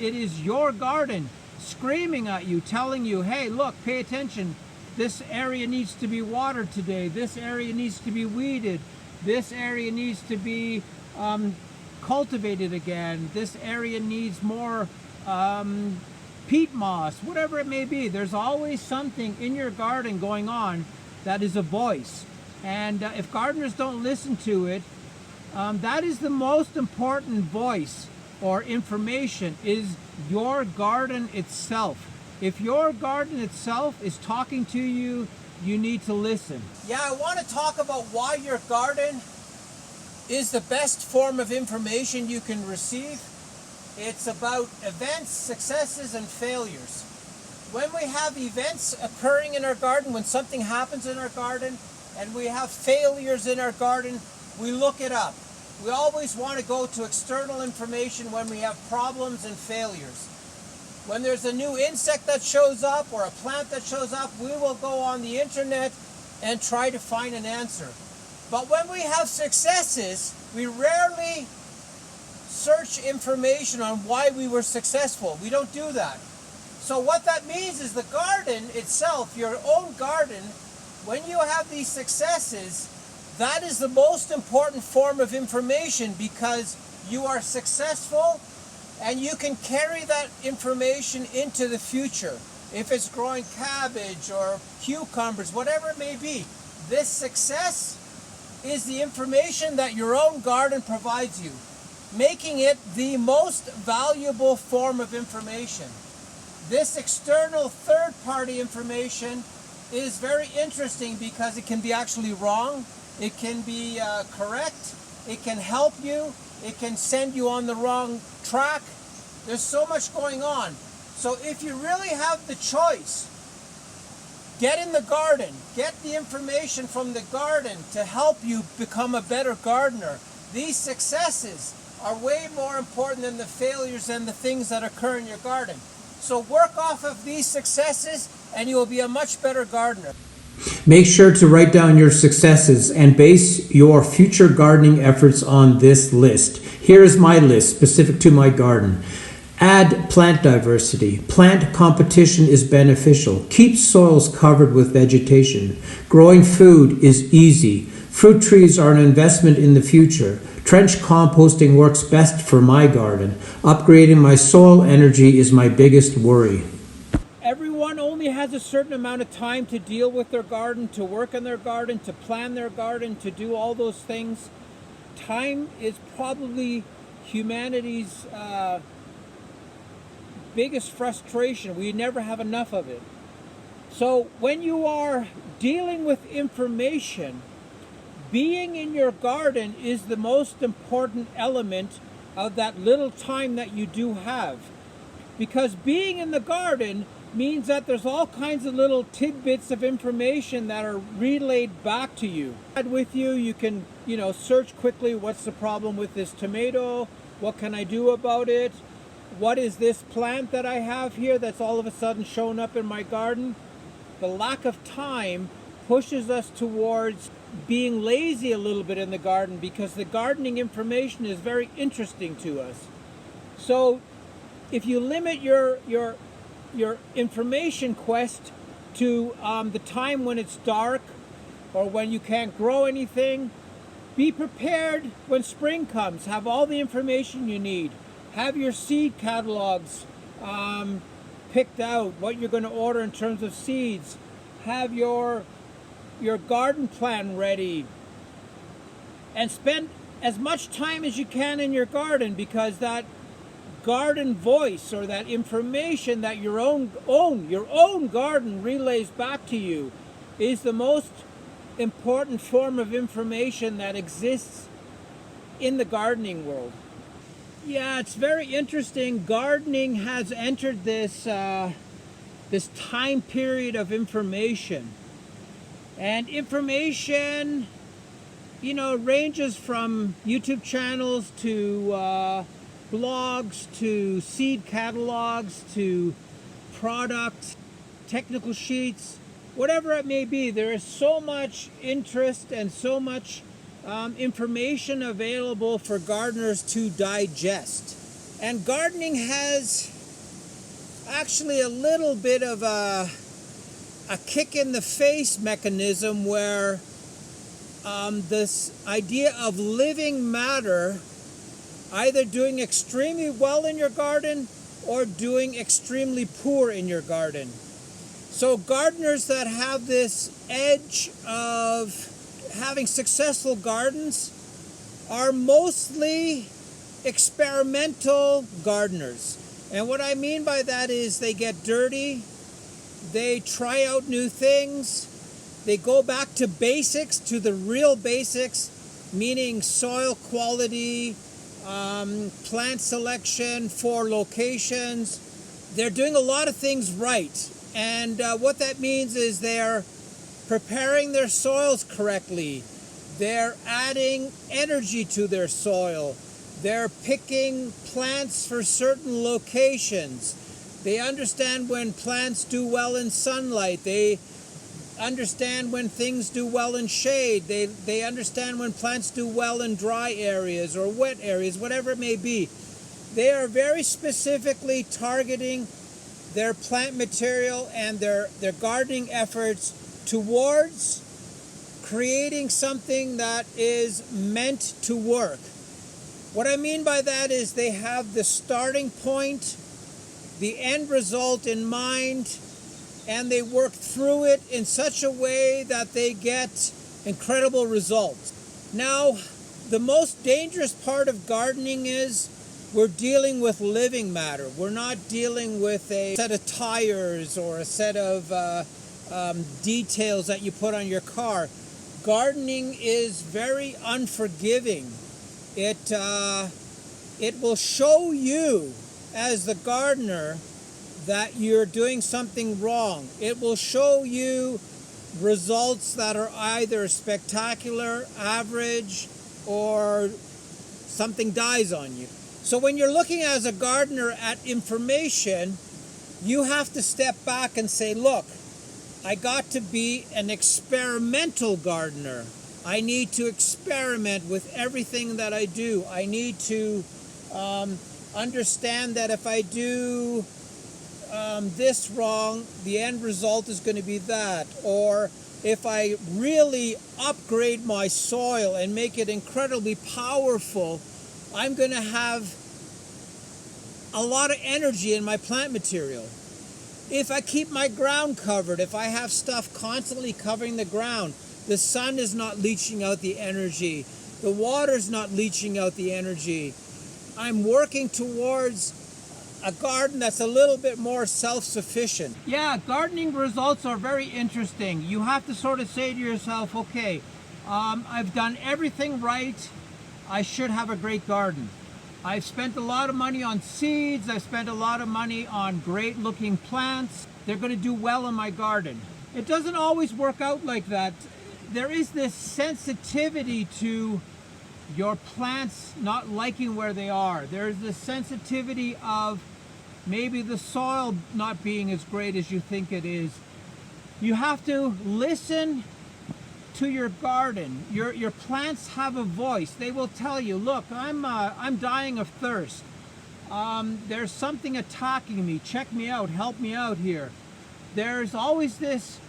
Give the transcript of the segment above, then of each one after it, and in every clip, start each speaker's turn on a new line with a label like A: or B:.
A: It is your garden screaming at you, telling you, hey, look, pay attention. This area needs to be watered today. This area needs to be weeded. This area needs to be cultivated again. This area needs more peat moss, whatever it may be. There's always something in your garden going on that is a voice. And if gardeners don't listen to it, that is the most important voice or information, is your garden itself. If your garden itself is talking to you, you need to listen. Yeah, I want to talk about why your garden is the best form of information you can receive. It's about events, successes, and failures. When we have events occurring in our garden, when something happens in our garden, and we have failures in our garden, we look it up. We always want to go to external information when we have problems and failures. When there's a new insect that shows up or a plant that shows up, we will go on the internet and try to find an answer. But when we have successes, we rarely search information on why we were successful. We don't do that. So what that means is the garden itself, your own garden, when you have these successes, that is the most important form of information, because you are successful and you can carry that information into the future. If it's growing cabbage or cucumbers, whatever it may be, this success is the information that your own garden provides you, making it the most valuable form of information. This external third-party information is very interesting because it can be actually wrong, it can be correct, it can help you, it can send you on the wrong track. There's so much going on. So if you really have the choice, get in the garden, get the information from the garden to help you become a better gardener. These successes are way more important than the failures and the things that occur in your garden. So work off of these successes and you will be a much better gardener.
B: Make sure to write down your successes and base your future gardening efforts on this list. Here is my list specific to my garden. Add plant diversity. Plant competition is beneficial. Keep soils covered with vegetation. Growing food is easy. Fruit trees are an investment in the future. Trench composting works best for my garden. Upgrading my soil energy is my biggest worry.
A: Everyone only has a certain amount of time to deal with their garden, to work in their garden, to plan their garden, to do all those things. Time is probably humanity's biggest frustration. We never have enough of it. So when you are dealing with information, being in your garden is the most important element of that little time that you do have. Because being in the garden means that there's all kinds of little tidbits of information that are relayed back to you. With you, you can, search quickly, what's the problem with this tomato? What can I do about it? What is this plant that I have here that's all of a sudden shown up in my garden? The lack of time pushes us towards being lazy a little bit in the garden, because the gardening information is very interesting to us. So if you limit your information quest to the time when it's dark or when you can't grow anything, be prepared when spring comes. Have all the information you need. Have your seed catalogs picked out, what you're going to order in terms of seeds. Have your garden plan ready. And spend as much time as you can in your garden, because that garden voice, or that information that your own garden relays back to you, is the most important form of information that exists in the gardening world. Yeah, it's very interesting. Gardening has entered this time period of information. And information, ranges from YouTube channels to blogs to seed catalogs to products, technical sheets, whatever it may be. There is so much interest and so much information available for gardeners to digest. And gardening has actually a little bit of a kick in the face mechanism where this idea of living matter, either doing extremely well in your garden or doing extremely poor in your garden. So gardeners that have this edge of having successful gardens are mostly experimental gardeners. And what I mean by that is they get dirty, they try out new things, they go back to basics, to the real basics, meaning soil quality, plant selection for locations. They're doing a lot of things right. And what that means is they're preparing their soils correctly. They're adding energy to their soil. They're picking plants for certain locations. They understand when plants do well in sunlight. They understand when things do well in shade. They understand when plants do well in dry areas or wet areas, whatever it may be. They are very specifically targeting their plant material and their gardening efforts towards creating something that is meant to work. What I mean by that is they have the starting point, the end result in mind, and they work through it in such a way that they get incredible results. Now, the most dangerous part of gardening is we're dealing with living matter. We're not dealing with a set of tires or a set of details that you put on your car. Gardening is very unforgiving. It will show you as the gardener that you're doing something wrong. It will show you results that are either spectacular, average, or something dies on you. So when you're looking as a gardener at information, you have to step back and say, look, I got to be an experimental gardener. I need to experiment with everything that I do. I need to understand that if I do this wrong, the end result is going to be that. Or if I really upgrade my soil and make it incredibly powerful, I'm going to have a lot of energy in my plant material. If I keep my ground covered, if I have stuff constantly covering the ground, the sun is not leaching out the energy, the water's not leaching out the energy, I'm working towards a garden that's a little bit more self-sufficient. Yeah, gardening results are very interesting. You have to sort of say to yourself, okay, I've done everything right. I should have a great garden. I've spent a lot of money on seeds. I've spent a lot of money on great looking plants. They're going to do well in my garden. It doesn't always work out like that. There is this sensitivity to your plants not liking where they are. There's this sensitivity of maybe the soil not being as great as you think it is. You have to listen to your garden. Your plants have a voice. They will tell you, look, I'm dying of thirst. There's something attacking me. Check me out. Help me out here. There's always this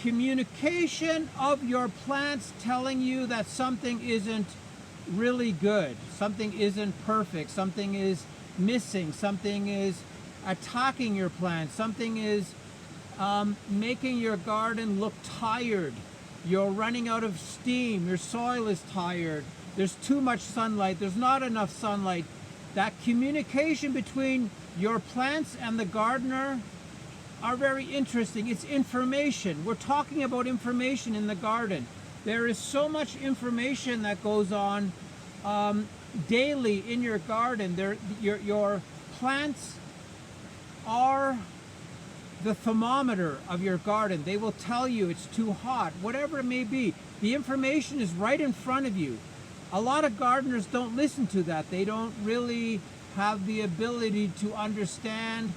A: communication of your plants telling you that something isn't really good, something isn't perfect, something is missing, something is attacking your plants, something is making your garden look tired. You're running out of steam, your soil is tired, there's too much sunlight, there's not enough sunlight. That communication between your plants and the gardener are very interesting. It's information. We're talking about information in the garden. There is so much information that goes on daily in your garden. Your plants are the thermometer of your garden. They will tell you it's too hot, whatever it may be. The information is right in front of you. A lot of gardeners don't listen to that. They don't really have the ability to understand